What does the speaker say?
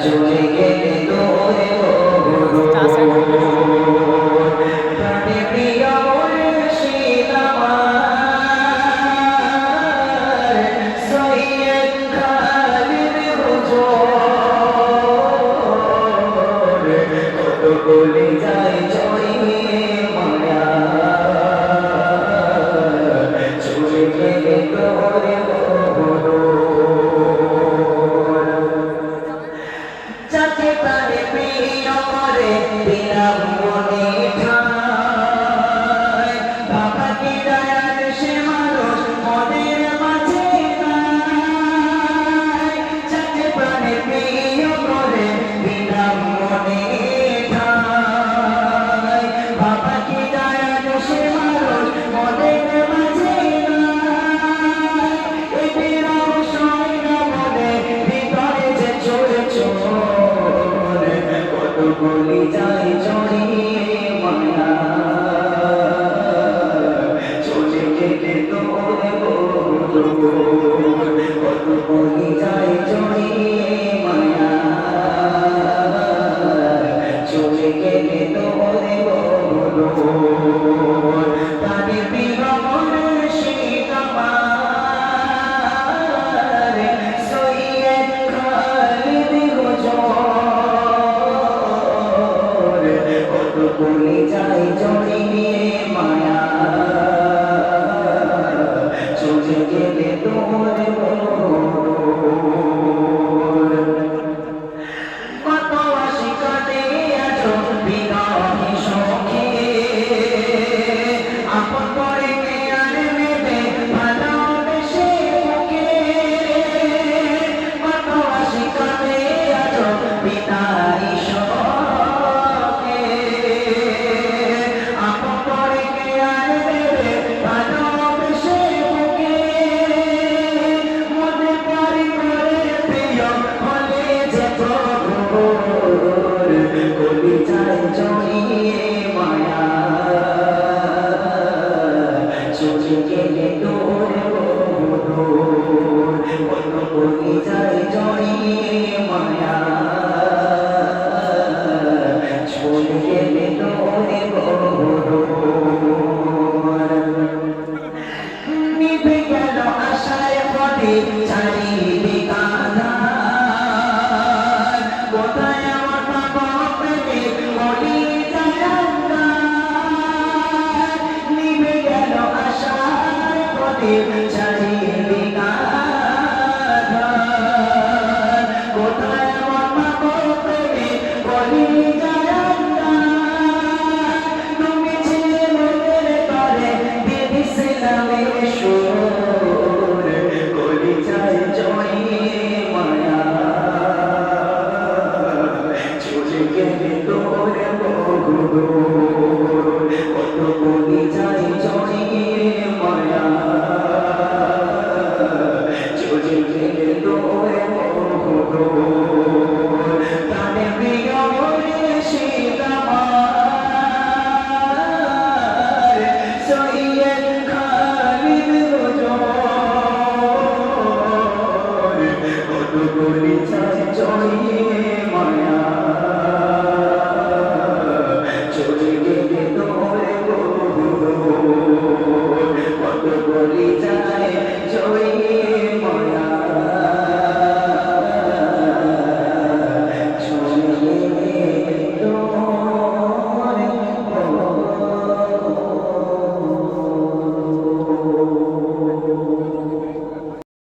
চলে গেলে তোরে প্রাণে প্রিয় মুর্শিদ আমার সৈয়দ খালিদ হুজুর কত বলে যায় জড়িয়ে মায়া চলে গেলে তোরে যাকে প্রাণে প্রিয় করে দিলাম মনে ঠাঁই বাবা কি দয়ার সে মানুষ মনের মাঝে নাই যাকে প্রাণে প্রিয় করে দিলাম মনে ঠাঁই বাবা কি দয়ার সে মানুষ মনের মাঝে নাই এই বিরহ সয়না মনে ভিতরে যে চোরে চোর কত বলি যায় জড়িয়ে মায়া চলে গেলে তোরে কত বলি যায় জড়িয়ে মায়া চলে গেলে তোরে তারে বিরহ মুর্শিদ আমার সৈয়দ খালিদ হুজুর কত বলে যায় জড়িয়ে মায়া চলে গেলে তোরে কত আশিকাতে আছো বিরহে সখে আপন করে কে আর নেবে ভালোবেসে বুকে কত আশিকাতে আছো বিদায় সখে আপন করে কে আর নেবে ভালোবেসে বুকে মনে পরি করে প্রিয় হলে যে প্রভুর কলি যায় জড়িয়ে